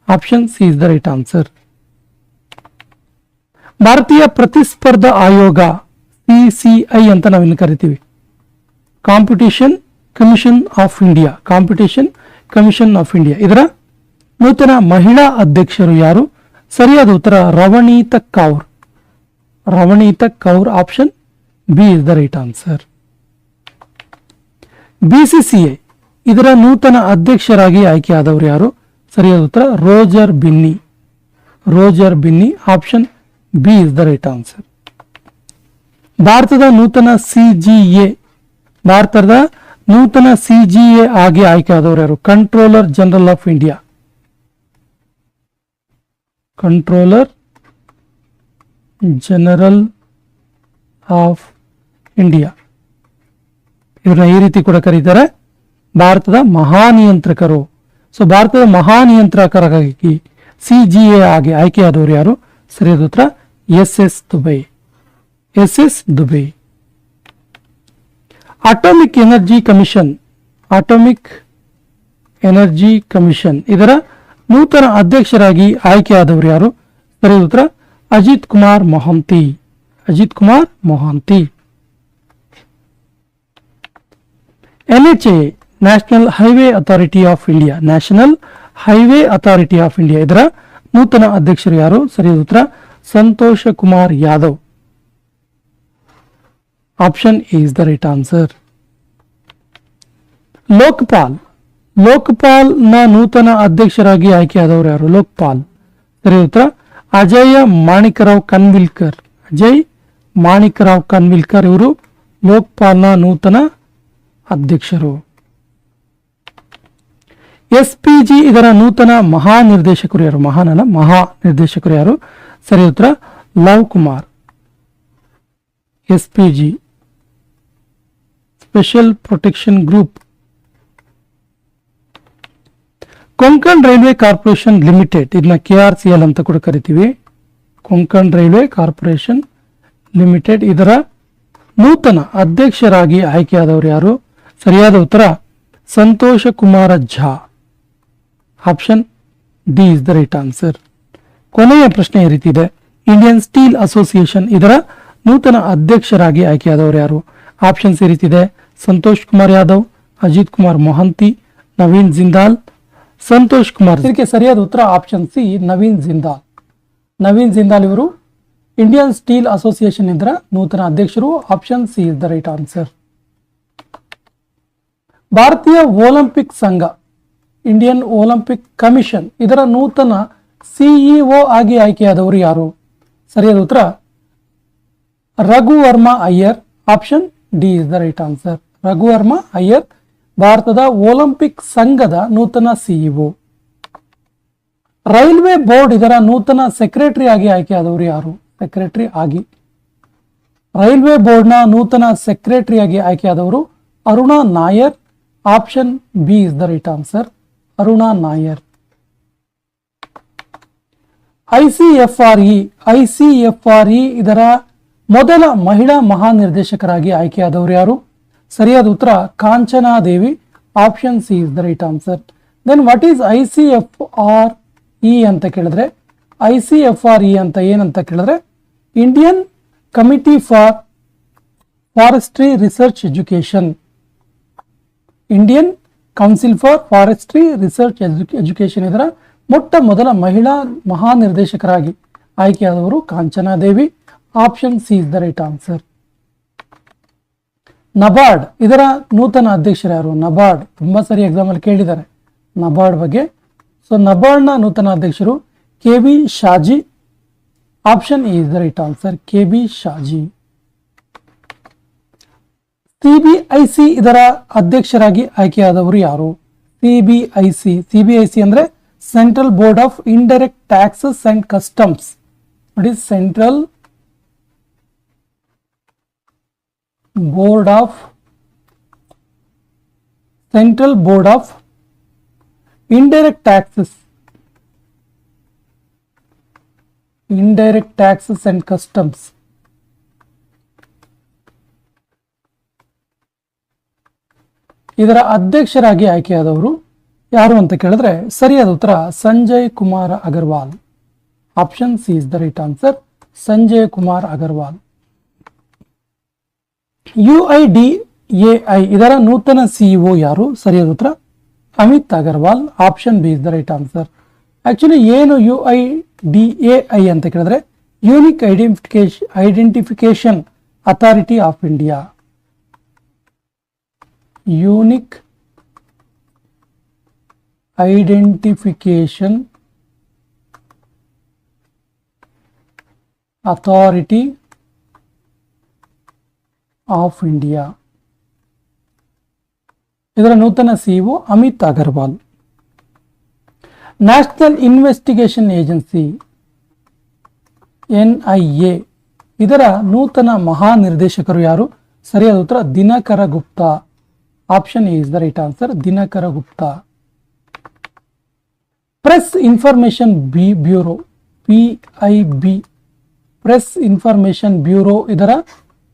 Option C is the right answer. ಭಾರತೀಯ ಪ್ರತಿಸ್ಪರ್ಧಾ ಆಯೋಗ, CCI ಅಂತ ನಾವಿನ್ನು ಕರಿತೀವಿ. Competition commission of India. Competition commission of India ಇದರ ನೂತನ ಮಹಿಳಾ ಅಧ್ಯಕ್ಷರು ಯಾರು? ಸರಿಯಾದ ಉತ್ತರ Ravneet Kaur. Ravneet Kaur. Option B is the right answer. BCCI ಇದರ ನೂತನ ಅಧ್ಯಕ್ಷರಾಗಿ ಆಯ್ಕೆಯಾದವರು ಯಾರು? ಸರಿಯಾದ ಉತ್ತರ Roger Binny. Roger Binny. Option B is the right answer. ಭಾರತದ ನೂತನ CGA. ಭಾರತದ ನೂತನ CGA ಆಗಿ ಆಯ್ಕೆಯಾದವರು ಯಾರು? Controller general of India. Controller general of India. ಇವರನ್ನ ಈ ರೀತಿ ಕೂಡ ಕರೀತಾರೆ, ಭಾರತದ ಮಹಾನಿಯಂತ್ರಕರು. ಸೊ ಭಾರತದ ಮಹಾನಿಯಂತ್ರಕರಾಗಿ CGA ಆಗಿ ಆಯ್ಕೆಯಾದವರು ಯಾರು? ಸರಿಯಾದ ಉತ್ತರ SS Dubey. SS Dubey. Atomic energy commission. Atomic energy commission ಇದರ ನೂತನ ಅಧ್ಯಕ್ಷರಾಗಿ ಆಯ್ಕೆಯಾದವರು ಯಾರು? ಸರಿಯಾದ ಉತ್ತರ Ajit Kumar Mohanty. Ajit Kumar Mohanty. NHAI national highway authority of India. National highway authority of India ಇದರ ನೂತನ ಅಧ್ಯಕ್ಷರು ಯಾರು? ಸರಿಯಾದ ಉತ್ತರ Santosh Kumar Yadav. Option A is the right answer. Lokpal. Lokpal ನ ನೂತನ ಅಧ್ಯಕ್ಷರಾಗಿ ಆಯ್ಕೆಯಾದವರು ಯಾರು? ಲೋಕಪಾಲ್. ಸರಿಯಾದ ಉತ್ತರ ಅಜಯ್ ಮಾಣಿಕರಾವ್ ಕನ್ವಿಲ್ಕರ್. ಅಜಯ್ ಮಾಣಿಕರಾವ್ ಕನ್ವಿಲ್ಕರ್ ಇವರು ಲೋಕಪಾಲ್ನ ನೂತನ ಅಧ್ಯಕ್ಷರು. SPG ಇದರ ನೂತನ ಮಹಾನಿರ್ದೇಶಕರು ಯಾರು? ಮಹಾನಲ್ಲ, ಮಹಾನಿರ್ದೇಶಕರು ಯಾರು? ಸರಿಯಾದ ಉತ್ತರ love Kumar. SPG special protection group. Konkan railway corporation limited ಇದನ್ನ KRCL ಅಂತ ಕೂಡ ಕರಿತೀವಿ. ಕೊಂಕಣ್ ರೈಲ್ವೆ ಕಾರ್ಪೊರೇಷನ್ ಲಿಮಿಟೆಡ್ ಇದರ ನೂತನ ಅಧ್ಯಕ್ಷರಾಗಿ ಆಯ್ಕೆಯಾದವರು ಯಾರು? ಸರಿಯಾದ ಉತ್ತರ Santosh Kumar Jha. Option D is the right answer. ಕೊನೆಯ ಪ್ರಶ್ನೆ ಈ ರೀತಿ ಇದೆ. ಇಂಡಿಯನ್ ಸ್ಟೀಲ್ ಅಸೋಸಿಯೇಷನ್ ಇದರ ನೂತನ ಅಧ್ಯಕ್ಷರಾಗಿ ಆಯ್ಕೆಯಾದವರು ಯಾರು? ಆಪ್ಷನ್ಸ್ ಈ ರೀತಿ ಇದೆ. ಸಂತೋಷ್ ಕುಮಾರ್ ಯಾದವ್, ಅಜಿತ್ ಕುಮಾರ್ ಮೊಹಂತಿ, ನವೀನ್ ಜಿಂದಾಲ್, ಸಂತೋಷ್ ಕುಮಾರ್. ಇದಕ್ಕೆ ಸರಿಯಾದ ಉತ್ತರ ಆಪ್ಷನ್ ಸಿ ನವೀನ್ ಜಿಂದಾಲ್. ನವೀನ್ ಜಿಂದಾಲ್ ಇವರು ಇಂಡಿಯನ್ ಸ್ಟೀಲ್ ಅಸೋಸಿಯೇಷನ್ ಇದರ ನೂತನ ಅಧ್ಯಕ್ಷರು. Option C is the right answer. ಭಾರತೀಯ ಒಲಿಂಪಿಕ್ ಸಂಘ, ಇಂಡಿಯನ್ ಒಲಿಂಪಿಕ್ ಕಮಿಷನ್ ಇದರ ನೂತನ CEO ಆಗಿ ಆಯ್ಕೆಯಾದವರು ಯಾರು? ಸರಿಯಾದ ಉತ್ತರ Raghuvarma Iyer. Option D is the right answer. Raghuvarma Iyer ಭಾರತದ ಒಲಿಂಪಿಕ್ ಸಂಘದ ನೂತನ CEO. ರೈಲ್ವೆ ಬೋರ್ಡ್ ಇದರ ನೂತನ ಸೆಕ್ರೆಟರಿ ಆಗಿ ಆಯ್ಕೆಯಾದವರು ಯಾರು? ಸೆಕ್ರೆಟರಿ ಆಗಿ ರೈಲ್ವೆ ಬೋರ್ಡ್ನ ನೂತನ ಸೆಕ್ರೆಟರಿ ಆಗಿ ಆಯ್ಕೆಯಾದವರು Aruna Nair. Option B is the right answer. Aruna Nair. ICFRE ಇದರ ಮೊದಲ ಮಹಿಳಾ ಮಹಾನಿರ್ದೇಶಕರಾಗಿ ಆಯ್ಕೆಯಾದವರು ಯಾರು? ಸರಿಯಾದ ಉತ್ತರ Kanchanadevi. Option C is the right answer. Then what is ICFRE ಅಂತ ಕೇಳಿದ್ರೆ, ICFRE ಅಂತ ಏನಂತ ಕೇಳಿದ್ರೆ Indian committee for forestry research education, Indian council for forestry research education. ಇದರ ಮೊಟ್ಟ ಮೊದಲ ಮಹಿಳಾ ಮಹಾನಿರ್ದೇಶಕರಾಗಿ ಆಯ್ಕೆಯಾದವರು Kanchanadevi. Option C is the right answer. NABARD ಇದರ ನೂತನ ಅಧ್ಯಕ್ಷರು ಯಾರು? ನಬಾರ್ಡ್ ತುಂಬಾ ಸರಿ ಎಕ್ಸಾಮ್ ಅಲ್ಲಿ ಕೇಳಿದ್ದಾರೆ ನಬಾರ್ಡ್ ಬಗ್ಗೆ. ಸೊ ನಬಾರ್ಡ್ನ ನೂತನ ಅಧ್ಯಕ್ಷರು KV Shaji. Option A is the right answer, KV Shaji. CBIC ಇದರ ಅಧ್ಯಕ್ಷರಾಗಿ ಆಯ್ಕೆಯಾದವರು ಯಾರು? CBIC ಅಂದ್ರೆ central board of indirect taxes and customs. ನೋಡಿ, central board of indirect taxes and customs. ಇದರ ಅಧ್ಯಕ್ಷರಾಗಿ ಆಯ್ಕೆಯಾದವರು ಯಾರು ಅಂತ ಕೇಳಿದ್ರೆ ಸರಿಯಾದ ಉತ್ತರ Sanjay Kumar Agarwal. Option C is the right answer, Sanjay Kumar Agarwal. UIDAI ಇದರ ನೂತನ CEO ಯಾರು? ಸರಿಯಾದ ಉತ್ತರ Amit Agarwal. Option B is the right answer. Actually ಏನು UIDAI ಅಂತ ಕೇಳಿದ್ರೆ Unique Identification Authority of India. Unique Identification Authority of India. ಇದರ ನೂತನ CEO Amit Agarwal. National Investigation Agency NIA ಇದರ ನೂತನ ಮಹಾನಿರ್ದೇಶಕರು ಯಾರು? ಸರಿಯಾದ ಉತ್ತರ Dinakar Gupta. Option A is the right answer, Dinakara Gupta. Press information bureau PIB, press information bureau ಇದರ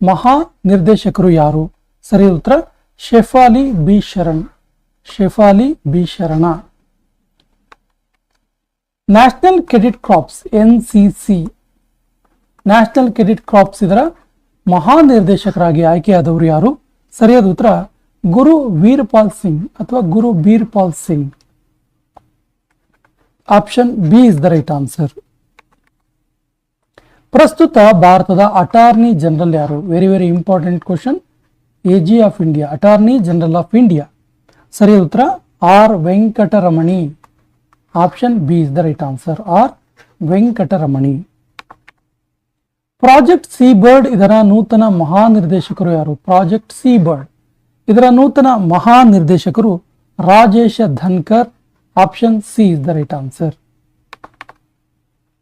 ಮಹಾ ನಿರ್ದೇಶಕರು ಯಾರು? ಸರಿಯಾದ ಉತ್ತರ ಶೆಫಾಲಿ ಬಿ ಶರಣ್. ಶೆಫಾಲಿ ಬಿ ಶರಣ. National credit crops NCC, national credit crops ಇದರ ಮಹಾನಿರ್ದೇಶಕರಾಗಿ ಆಯ್ಕೆಯಾದವರು ಯಾರು? ಸರಿಯಾದ ಉತ್ತರ ಗುರು ವೀರ್ಪಾಲ್ ಸಿಂಗ್ ಅಥವಾ Guru Birpal Singh. Option B is the right answer. ಪ್ರಸ್ತುತ ಭಾರತದ ಅಟಾರ್ನಿ ಜನರಲ್ ಯಾರು? Very very important question. AG of India, attorney general of India. ಸರಿಯಾದ ಉತ್ತರ R Venkataramani. Option B is the right answer, R Venkataramani. Project seabird ಇದರ ನೂತನ ಮಹಾನಿರ್ದೇಶಕರು ಯಾರು? ಪ್ರಾಜೆಕ್ಟ್ ಸಿ ಬರ್ಡ್ ಇದರ ನೂತನ ಮಹಾನಿರ್ದೇಶಕರು Rajesh Dhankar. Option C is the right answer.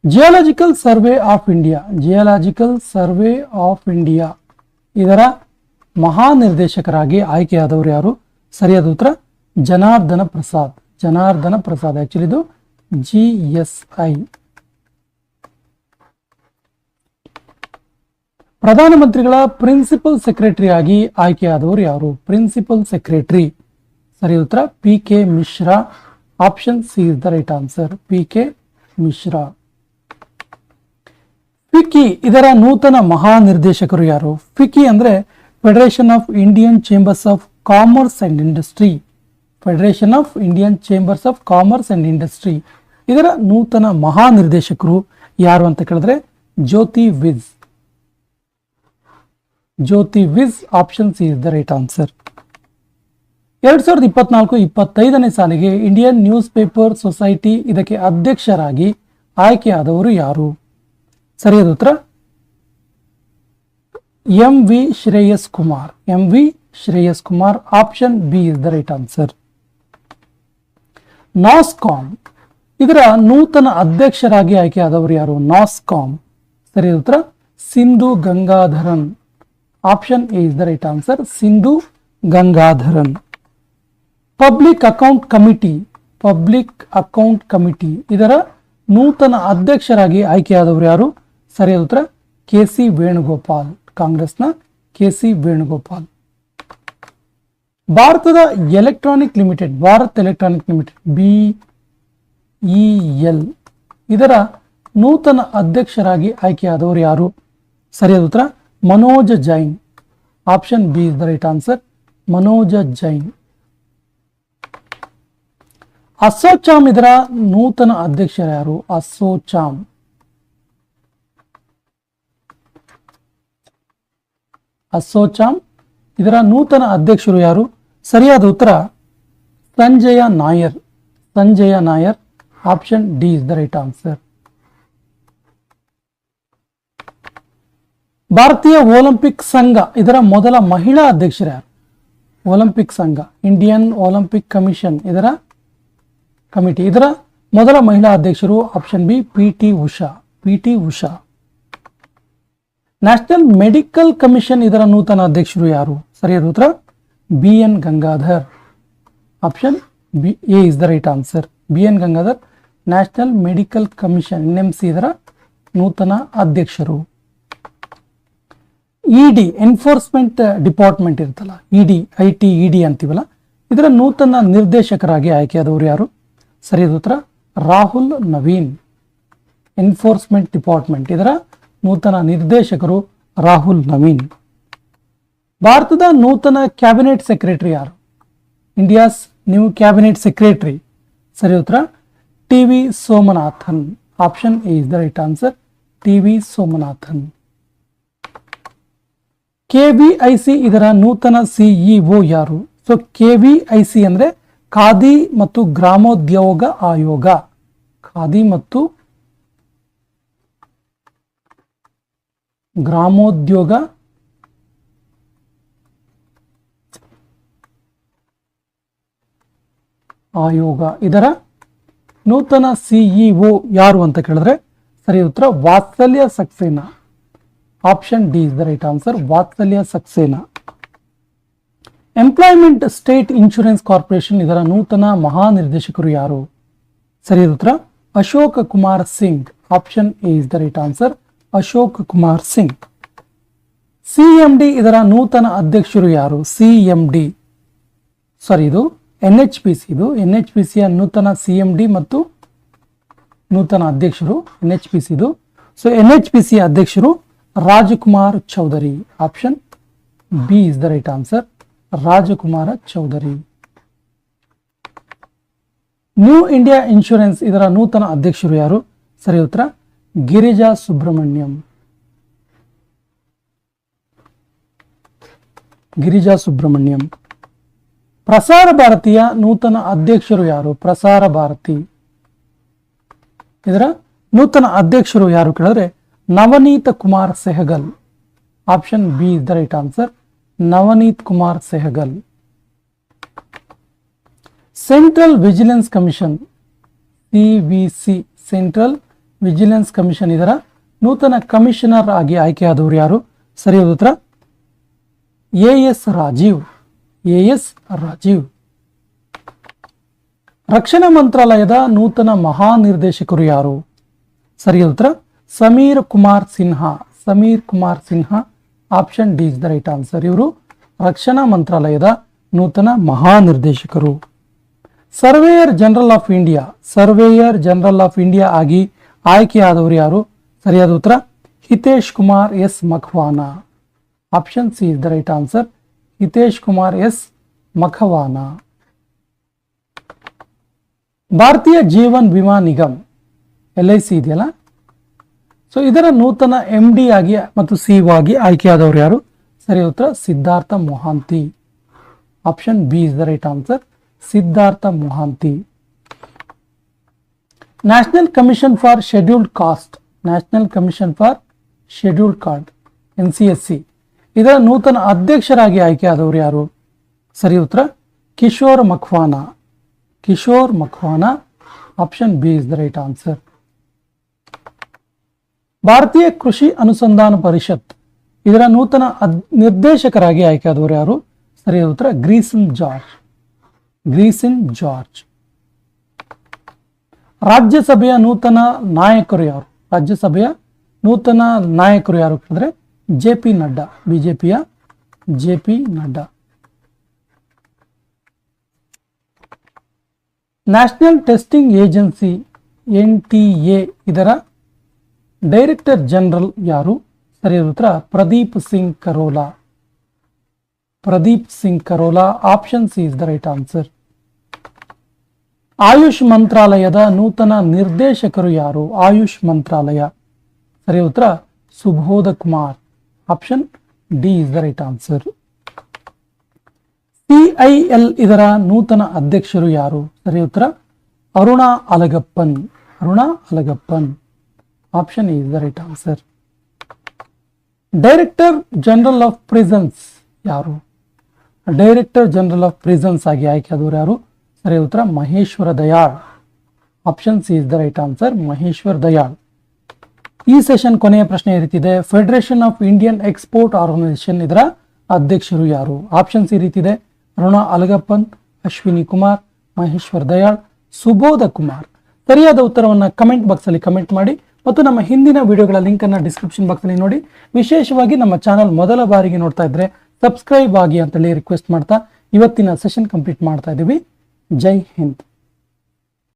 Geological Survey of India, Geological Survey of India ಇದರ ಮಹಾನಿರ್ದೇಶಕರಾಗಿ ಆಯ್ಕೆಯಾದವರು ಯಾರು? ಸರಿಯಾದ ಉತ್ತರ ಜನಾರ್ದನ ಪ್ರಸಾದ್. ಜನಾರ್ದನ ಪ್ರಸಾದ್. ಆಕ್ಚುಲಿ ಇದು GSI. ಪ್ರಧಾನಮಂತ್ರಿಗಳ ಪ್ರಿನ್ಸಿಪಲ್ ಸೆಕ್ರೆಟರಿ ಆಗಿ ಆಯ್ಕೆಯಾದವರು ಯಾರು? Principal secretary. ಸರಿಯಾದ ಉತ್ತರ PK Mishra. Option C is the right answer, PK Mishra. FICCI ಇದರ ನೂತನ ಮಹಾನಿರ್ದೇಶಕರು ಯಾರು? ಫಿಕಿ ಅಂದ್ರೆ federation of Indian chambers of commerce and Industry. Federation of Indian chambers of commerce and industry ಇದರ ನೂತನ ಮಹಾನಿರ್ದೇಶಕರು ಯಾರು ಅಂತ ಕೇಳಿದ್ರೆ Jyoti Vij. Jyoti Vij. Option C is the right answer. 2024-25ನೇ ಸಾಲಿಗೆ ಇಂಡಿಯನ್ ನ್ಯೂಸ್ ಪೇಪರ್ ಸೊಸೈಟಿ ಇದಕ್ಕೆ ಅಧ್ಯಕ್ಷರಾಗಿ ಆಯ್ಕೆಯಾದವರು ಯಾರು? ಸರಿಯಾದ ಉತ್ತರ MV Shreyas Kumar. MV Shreyas Kumar. Option B is the right answer. NASSCOM ಇದರ ನೂತನ ಅಧ್ಯಕ್ಷರಾಗಿ ಆಯ್ಕೆಯಾದವರು ಯಾರು? ನಾಸ್ಕಾಮ್. ಸರಿಯಾದ ಉತ್ತರ Sindhu Gangadharan. Option A is the right answer, Sindhu Gangadharan. Public account committee, public account committee ಇದರ ನೂತನ ಅಧ್ಯಕ್ಷರಾಗಿ ಆಯ್ಕೆಯಾದವರು ಯಾರು? ಸರಿಯಾದ ಉತ್ತರ KC ವೇಣುಗೋಪಾಲ್. ಕಾಂಗ್ರೆಸ್ನ KC ವೇಣುಗೋಪಾಲ್. ಭಾರತದ electronic limited, Bharat electronic limited BEL ಇದರ ನೂತನ ಅಧ್ಯಕ್ಷರಾಗಿ ಆಯ್ಕೆಯಾದವರು ಯಾರು? ಸರಿಯಾದ ಉತ್ತರ Manoj Jain. Option B is the right answer, Manoj Jain. ASSOCHAM ಇದರ ನೂತನ ಅಧ್ಯಕ್ಷರು ಯಾರು? ಅಸೋಚಾಮ್ ಇದರ ನೂತನ ಅಧ್ಯಕ್ಷರು ಯಾರು? ಸರಿಯಾದ ಉತ್ತರ Sanjay Nair. Option D is the right answer. ಭಾರತೀಯ ಒಲಿಂಪಿಕ್ ಸಂಘ ಇದರ ಮೊದಲ ಮಹಿಳಾ ಅಧ್ಯಕ್ಷರು ಯಾರು? ಒಲಿಂಪಿಕ್ ಸಂಘ, ಇಂಡಿಯನ್ ಒಲಿಂಪಿಕ್ ಕಮಿಷನ್ ಇದರ ಕಮಿಟಿ, ಇದರ ಮೊದಲ ಮಹಿಳಾ ಅಧ್ಯಕ್ಷರು option B PT Usha. National Medical Commission ಇದರ ನೂತನ ಅಧ್ಯಕ್ಷರು ಯಾರು? ಸರಿಯಾದ ಉತ್ತರ BN Gangadhar. Option B A is the right answer, BN Gangadhar. National Medical Commission NMC ಇದರ ನೂತನ ಅಧ್ಯಕ್ಷರು. ED ಎನ್ಫೋರ್ಸ್ಮೆಂಟ್ ಡಿಪಾರ್ಟ್ಮೆಂಟ್ ಇರುತ್ತಲ್ಲ, ED ಅಂತೀವಲ್ಲ, ಇದರ ನೂತನ ನಿರ್ದೇಶಕರಾಗಿ ಆಯ್ಕೆಯಾದವರು ಯಾರು? ಸರಿಯಾದ ಉತ್ತರ ರಾಹುಲ್ ನವೀನ್. ಎನ್ಫೋರ್ಸ್ಮೆಂಟ್ ಡಿಪಾರ್ಟ್ಮೆಂಟ್ ಇದರ ನೂತನ ನಿರ್ದೇಶಕರು ರಾಹುಲ್ ನವೀನ್. ಭಾರತದ ನೂತನ ಕ್ಯಾಬಿನೆಟ್ ಸೆಕ್ರೆಟರಿ ಯಾರು? India's new cabinet secretary. ಸರಿಯಾದ ಉತ್ತರ TV Somanathan. Option A is the right answer, TV Somanathan. KVIC ಇದರ ನೂತನ CEO ಯಾರು? ಸೊ KVIC ಅಂದ್ರೆ ಖಾದಿ ಮತ್ತು ಗ್ರಾಮೋದ್ಯೋಗ ಆಯೋಗ. ಖಾದಿ ಮತ್ತು ಗ್ರಾಮೋದ್ಯೋಗ ಆಯೋಗ ಇದರ ನೂತನ CEO ಯಾರು ಅಂತ ಕೇಳಿದ್ರೆ ಸರಿ ಉತ್ತರ Vatsalya Saxena. Option D is the right answer, Vatsalya Saxena. Employment state insurance corporation ಇದರ ನೂತನ ಮಹಾನಿರ್ದೇಶಕರು ಯಾರು? ಸರಿಯಾದ ಉತ್ತರ Ashok Kumar Singh. Option A is the right answer, Ashok Kumar Singh. CMD ಇದರ ನೂತನ ಅಧ್ಯಕ್ಷರು ಯಾರು? CMD ಇದು NHPC. ಇದು NHPCಯ ನೂತನ CMD ಮತ್ತು ನೂತನ ಅಧ್ಯಕ್ಷರು NHPC ಇದು. ಸೊ NHPC ಅಧ್ಯಕ್ಷರು Rajkumar Chaudhary. Option B is the right answer, Rajkumar Chaudhary. New India Insurance ಇದರ ನೂತನ ಅಧ್ಯಕ್ಷರು ಯಾರು? ಸರಿ ಉತ್ತರ ಗಿರಿಜಾ ಸುಬ್ರಹ್ಮಣ್ಯಂ. ಪ್ರಸಾರ ಭಾರತಿಯ ನೂತನ ಅಧ್ಯಕ್ಷರು ಯಾರು? ಪ್ರಸಾರ ಭಾರತಿ ಇದರ ನೂತನ ಅಧ್ಯಕ್ಷರು ಯಾರು ಕೇಳಿದ್ರೆ Navneet Kumar Sehgal. Option B is the right answer, Navneet Kumar Sehgal. Central Vigilance Commission CVC, Central Vigilance Commission ಇದರ ನೂತನ ಕಮಿಷನರ್ ಆಗಿ ಆಯ್ಕೆಯಾದವರು ಯಾರು? ಸರಿಯಾದ ಉತ್ತರ AS ರಾಜೀವ್. ರಕ್ಷಣಾ ಮಂತ್ರಾಲಯದ ನೂತನ ಮಹಾನಿರ್ದೇಶಕರು ಯಾರು? ಸರಿಯಾದ ಉತ್ತರ Sameer Kumar Sinha. Option D is the right answer, ಇವರು ರಕ್ಷಣಾ ಮಂತ್ರಾಲಯದ ನೂತನ ಮಹಾನಿರ್ದೇಶಕರು. ಸರ್ವೇಯರ್ ಜನರಲ್ ಆಫ್ ಇಂಡಿಯಾ ಆಗಿ ಆಯ್ಕೆಯಾದವರು ಯಾರು? ಸರಿಯಾದ ಉತ್ತರ Hitesh Kumar S Makwana. Option C is the right answer, Hitesh Kumar S Makwana. Bharatiya Jeevan ವಿಮಾ ನಿಗಮ್ LIC ಇದೆಯಲ್ಲ, ಸೊ ಇದರ ನೂತನ MD ಆಗಿ ಮತ್ತು CEO ಆಗಿ ಆಯ್ಕೆಯಾದವರು ಯಾರು? ಸರಿಯಾದ ಉತ್ತರ Siddhartha Mohanty. Option B is the right answer, Siddhartha Mohanty. National commission for scheduled caste NCSC ಇದರ ನೂತನ ಅಧ್ಯಕ್ಷರಾಗಿ ಆಯ್ಕೆಯಾದವರು ಯಾರು? ಸರಿ ಉತ್ತರ Kishor Makwana. Option B is the right answer. ಭಾರತೀಯ ಕೃಷಿ ಅನುಸಂಧಾನ ಪರಿಷತ್ ಇದರ ನೂತನ ನಿರ್ದೇಶಕರಾಗಿ ಆಯ್ಕೆಯಾದವರು ಯಾರು? ಸರಿಯಾದ ಉತ್ತರ ಗ್ರೀಸನ್ ಜಾರ್ಜ್. ರಾಜ್ಯಸಭೆಯ ನೂತನ ನಾಯಕರು ಯಾರು? ಅಂದ್ರೆ JP ನಡ್ಡಾ, BJPಯ JP Nadda. National testing agency NTA ಇದರ ಡೈರೆಕ್ಟರ್ ಜನರಲ್ ಯಾರು? ಸರಿಯಾದ ಉತ್ತರ Pradeep Singh Kharola. Pradeep Singh Kharola. Option C is the right answer. Ayush ಮಂತ್ರಾಲಯದ ನೂತನ ನಿರ್ದೇಶಕರು ಯಾರು? ಆಯುಷ್ ಮಂತ್ರಾಲಯ. ಸರಿಯಾದ ಉತ್ತರ Subodh Kumar. Option D is the right answer. CIL ಇದರ ನೂತನ ಅಧ್ಯಕ್ಷರು ಯಾರು? ಸರಿಯಾದ ಉತ್ತರ Aruna Alagappan. Aruna Alagappan. Option is the right answer. Director general of prisons ಯಾರು? ಡೈರೆಕ್ಟರ್ ಜನರಲ್ ಆಫ್ ಪ್ರಿಸನ್ಸ್ ಆಗಿ ಆಯ್ಕೆಯಾದವರು ಯಾರು? ಸರಿಯಾದ ಉತ್ತರ Maheshwar Dayal. Option C is the right answer. Maheshwar Dayal. ಈ ಸೆಷನ್ ಕೊನೆಯ ಪ್ರಶ್ನೆ ರೀತಿದೆ, federation of Indian export organisation ಇದರ ಅಧ್ಯಕ್ಷರು ಯಾರು? ಆಪ್ಷನ್ ಸಿ ರೀತಿದೆ, ಅರುಣಾ ಅಲಗಪ್ಪನ್, ಅಶ್ವಿನಿ ಕುಮಾರ್, ಮಹೇಶ್ವರ್ ದಯಾಳ್, ಸುಬೋಧ ಕುಮಾರ್. ಸರಿಯಾದ ಉತ್ತರವನ್ನು ಕಮೆಂಟ್ ಬಾಕ್ಸ್ ಅಲ್ಲಿ ಕಮೆಂಟ್ ಮಾಡಿ ಮತ್ತು ನಮ್ಮ ಹಿಂದಿನ ವಿಡಿಯೋಗಳ ಲಿಂಕ್ ಅನ್ನು ಡಿಸ್ಕ್ರಿಪ್ಷನ್ ಬಾಕ್ಸ್ ಅಲ್ಲಿ ನೋಡಿ. ವಿಶೇಷವಾಗಿ ನಮ್ಮ ಚಾನಲ್ ಮೊದಲ ಬಾರಿಗೆ ನೋಡ್ತಾ ಇದ್ರೆ ಸಬ್ಸ್ಕ್ರೈಬ್ ಆಗಿ ಅಂತೇಳಿ ರಿಕ್ವೆಸ್ಟ್ ಮಾಡ್ತಾ ಇವತ್ತಿನ ಸೆಷನ್ ಕಂಪ್ಲೀಟ್ ಮಾಡ್ತಾ ಇದ್ದೀವಿ. ಜೈ ಹಿಂದ್.